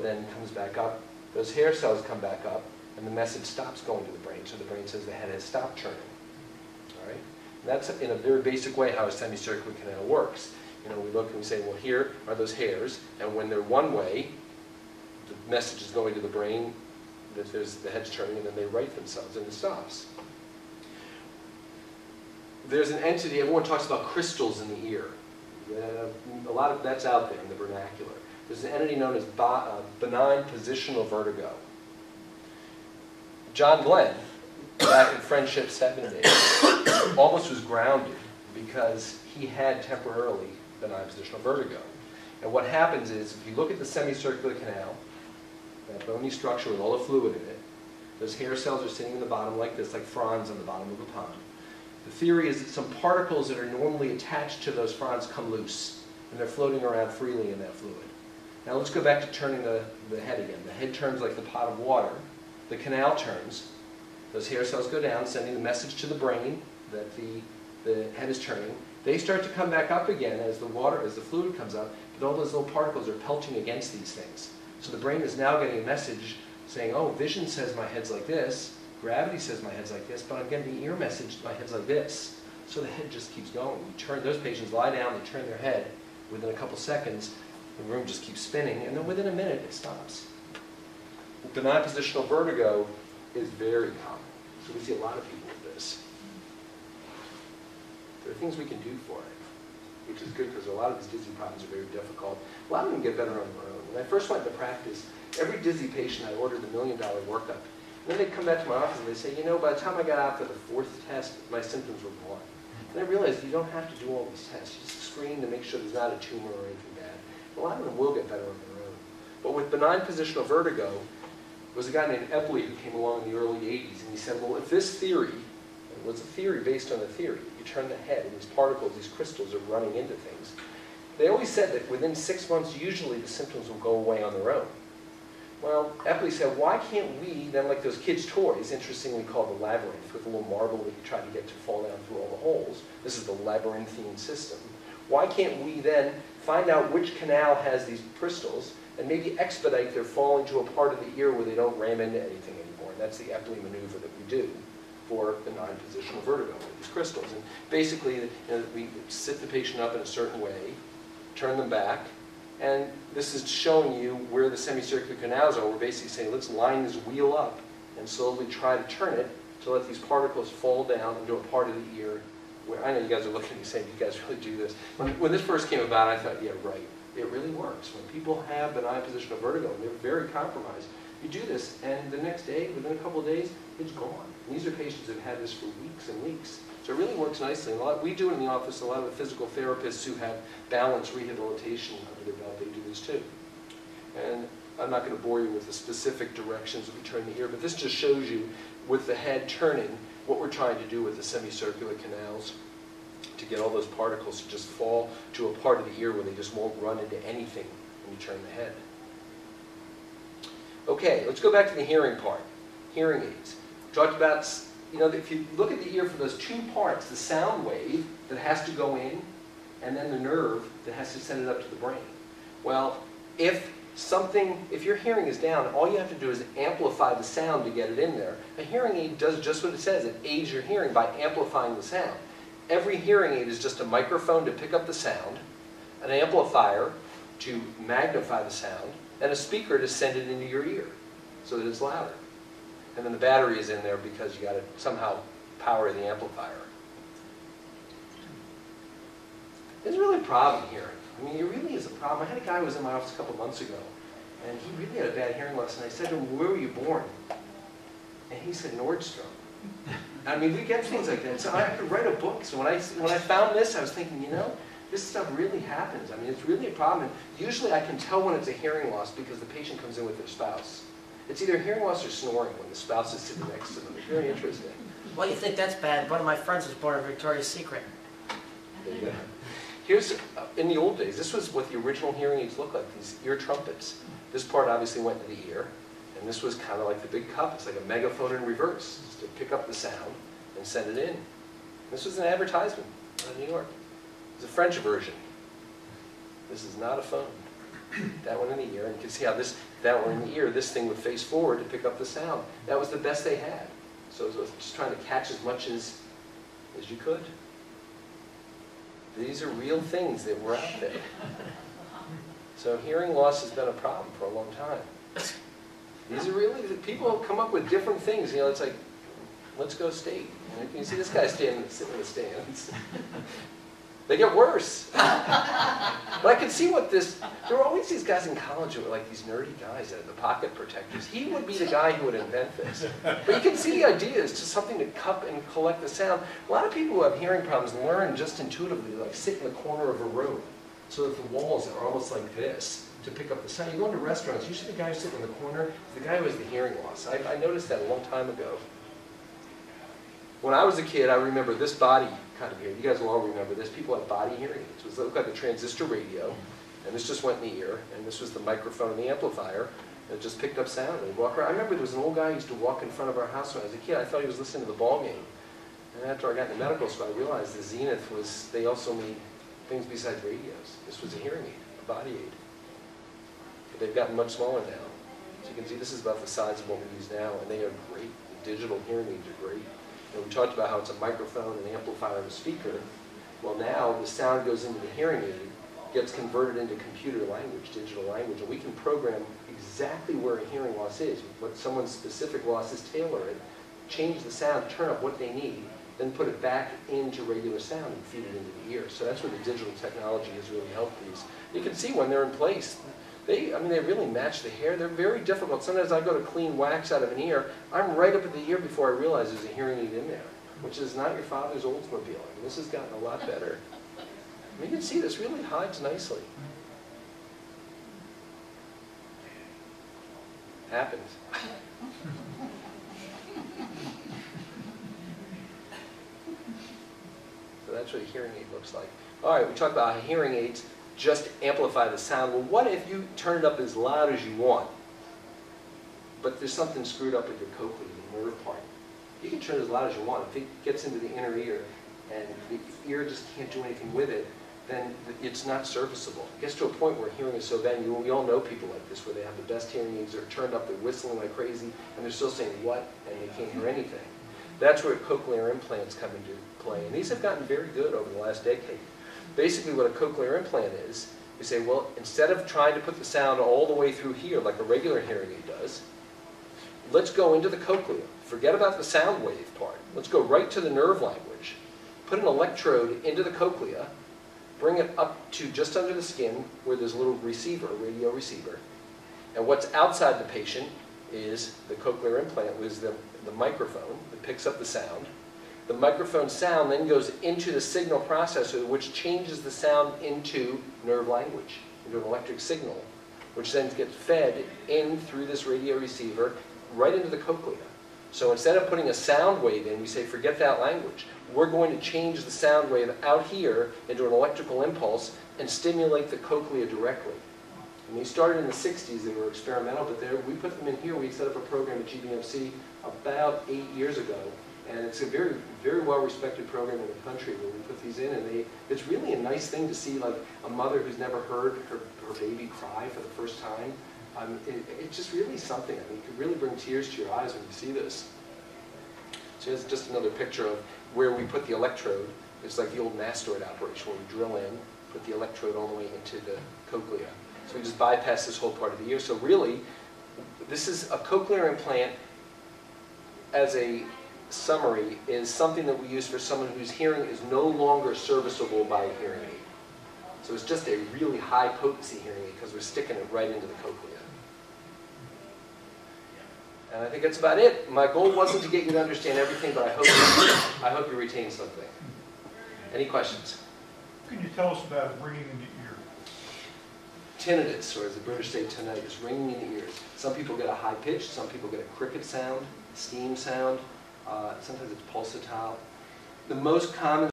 then comes back up. Those hair cells come back up, and the message stops going to the brain. So the brain says the head has stopped churning. All right? And that's in a very basic way how a semicircular canal works. You know, we look and we say, well, here are those hairs, and when they're one way, the message is going to the brain that the head's turning, and then they right themselves, and it stops. There's an entity, everyone talks about crystals in the ear. A lot of that's out there in the vernacular. There's an entity known as benign positional vertigo. John Glenn, back in Friendship 7 days, almost was grounded because he had temporarily benign positional vertigo. And what happens is, if you look at the semicircular canal, that bony structure with all the fluid in it, those hair cells are sitting in the bottom like this, like fronds on the bottom of a pond. The theory is that some particles that are normally attached to those fronds come loose, and they're floating around freely in that fluid. Now let's go back to turning the head again. The head turns like the pot of water. The canal turns. Those hair cells go down, sending the message to the brain that the head is turning. They start to come back up again as the fluid comes up, but all those little particles are pelting against these things. So the brain is now getting a message saying, oh, vision says my head's like this, gravity says my head's like this, but I'm getting the ear message my head's like this. So the head just keeps going. Those patients lie down, they turn their head. Within a couple seconds, the room just keeps spinning, and then within a minute, it stops. Benign positional vertigo is very common. So we see a lot of people with this. There are things we can do for it, which is good because a lot of these dizzy problems are very difficult. A lot of them get better on their own. When I first went to practice, every dizzy patient I ordered the $1 million workup. And then they'd come back to my office and they'd say, you know, by the time I got out for the 4th test, my symptoms were gone. And I realized you don't have to do all these tests. You just screen to make sure there's not a tumor or anything bad. A lot of them will get better on their own. But with benign positional vertigo, there was a guy named Epley who came along in the early 80s, and he said, well, if this theory, and it was a theory based on a theory, you turn the head and these particles, these crystals are running into things. They always said that within 6 months, usually the symptoms will go away on their own. Well, Epley said, why can't we, then like those kids' toys, interestingly called the labyrinth, with a little marble that you try to get to fall down through all the holes. This is the labyrinthine system. Why can't we then find out which canal has these crystals and maybe expedite their falling to a part of the ear where they don't ram into anything anymore? And that's the Epley maneuver that we do for benign positional vertigo with these crystals. And basically, you know, we sit the patient up in a certain way, turn them back, and this is showing you where the semicircular canals are. We're basically saying, let's line this wheel up and slowly try to turn it to let these particles fall down into a part of the ear where, I know you guys are looking at me saying, you guys really do this. When this first came about, I thought, yeah, right. It really works. When people have benign positional vertigo and they're very compromised, you do this, and the next day, within a couple of days, it's gone. And these are patients who have had this for weeks and weeks. So it really works nicely. We do it in the office. A lot of the physical therapists who have balance rehabilitation under their belt, they do this too. And I'm not going to bore you with the specific directions that we turn the ear, but this just shows you, with the head turning, what we're trying to do with the semicircular canals to get all those particles to just fall to a part of the ear where they just won't run into anything when you turn the head. Okay, let's go back to the hearing part. Hearing aids. We talked about, you know, if you look at the ear for those two parts, the sound wave that has to go in, and then the nerve that has to send it up to the brain. Well, if your hearing is down, all you have to do is amplify the sound to get it in there. A hearing aid does just what it says. It aids your hearing by amplifying the sound. Every hearing aid is just a microphone to pick up the sound, an amplifier to magnify the sound, and a speaker to send it into your ear so that it's louder. And then the battery is in there because you got to somehow power the amplifier. There's really a problem here. I mean, it really is a problem. I had a guy who was in my office a couple months ago, and he really had a bad hearing loss, and I said to him, where were you born? And he said, Nordstrom. I mean, we get things like that. So I could write a book. So when I found this, I was thinking, you know, this stuff really happens. I mean, it's really a problem. And usually I can tell when it's a hearing loss because the patient comes in with their spouse. It's either hearing loss or snoring when the spouse is sitting next to them. It's very interesting. Well, you think that's bad. One of my friends was born in Victoria's Secret. There you go. Here's, in the old days, this was what the original hearing aids looked like, these ear trumpets. This part obviously went to the ear, and this was kind of like the big cup. It's like a megaphone in reverse, just to pick up the sound and send it in. This was an advertisement out of New York. It's a French version. This is not a phone. That one in the ear, and you can see how this that were in the ear, this thing would face forward to pick up the sound. That was the best they had. So it was just trying to catch as much as you could. These are real things that were out there. So hearing loss has been a problem for a long time. These are really, people come up with different things. You know, it's like, let's go state. You can see this guy sitting in the stands. They get worse. But I could see what this, there were always these guys in college who were like these nerdy guys that had the pocket protectors. He would be the guy who would invent this. But you can see the idea is just something to cup and collect the sound. A lot of people who have hearing problems learn just intuitively, like sit in the corner of a room so that the walls are almost like this to pick up the sound. You go into restaurants, usually the guy who's sitting in the corner is the guy who has the hearing loss. I noticed that a long time ago. When I was a kid, I remember this body kind of hearing. You guys will all remember this. People had body hearing aids. It looked like a transistor radio, and this just went in the ear, and this was the microphone and the amplifier, and it just picked up sound. And walk around. I remember there was an old guy who used to walk in front of our house when I was a kid. I thought he was listening to the ball game. And after I got into medical school, I realized the Zenith was, they also made things besides radios. This was a hearing aid, a body aid. But they've gotten much smaller now. So you can see this is about the size of what we use now, and they are great. The digital hearing aids are great. And we talked about how it's a microphone, an amplifier, and a speaker. Well, now the sound goes into the hearing aid, gets converted into computer language, digital language, and we can program exactly where a hearing loss is, what someone's specific loss is, tailor it, change the sound, turn up what they need, then put it back into regular sound and feed it into the ear. So that's where the digital technology has really helped these. You can see when they're in place, they really match the hair. They're very difficult. Sometimes I go to clean wax out of an ear. I'm right up at the ear before I realize there's a hearing aid in there, which is not your father's Oldsmobile. I mean, this has gotten a lot better. I mean, you can see this really hides nicely. Happens. So that's what a hearing aid looks like. All right, we talked about how hearing aids just amplify the sound. Well, what if you turn it up as loud as you want, but there's something screwed up with your cochlea, the nerve part? You can turn it as loud as you want. If it gets into the inner ear and the ear just can't do anything with it, then it's not serviceable. It gets to a point where hearing is so bad, we all know people like this, where they have the best hearing aids, they're turned up, they're whistling like crazy, and they're still saying what, and they can't hear anything. That's where cochlear implants come into play, and these have gotten very good over the last decade. Basically what a cochlear implant is, you say, well, instead of trying to put the sound all the way through here like a regular hearing aid does, let's go into the cochlea. Forget about the sound wave part. Let's go right to the nerve language. Put an electrode into the cochlea, bring it up to just under the skin where there's a little receiver, a radio receiver. And what's outside the patient is the cochlear implant, which is the microphone that picks up the sound. The microphone sound then goes into the signal processor, which changes the sound into nerve language, into an electric signal, which then gets fed in through this radio receiver right into the cochlea. So instead of putting a sound wave in, we say, forget that language. We're going to change the sound wave out here into an electrical impulse and stimulate the cochlea directly. And they started in the 60s, they were experimental, but we put them in here. We set up a program at GBMC about 8 years ago. And it's a very, very well-respected program in the country where we put these in, and it's really a nice thing to see, like a mother who's never heard her baby cry for the first time. It's just really something. I mean, it could really bring tears to your eyes when you see this. So here's just another picture of where we put the electrode. It's like the old mastoid operation where we drill in, put the electrode all the way into the cochlea. So we just bypass this whole part of the ear. So really, this is a cochlear implant as a summary is something that we use for someone whose hearing is no longer serviceable by a hearing aid. So it's just a really high potency hearing aid because we're sticking it right into the cochlea. And I think that's about it. My goal wasn't to get you to understand everything, but I hope you retain something. Any questions? Can you tell us about ringing in the ear? Tinnitus, or as the British say, tinnitus, ringing in the ears. Some people get a high pitch, some people get a cricket sound, steam sound. Sometimes it's pulsatile. The most common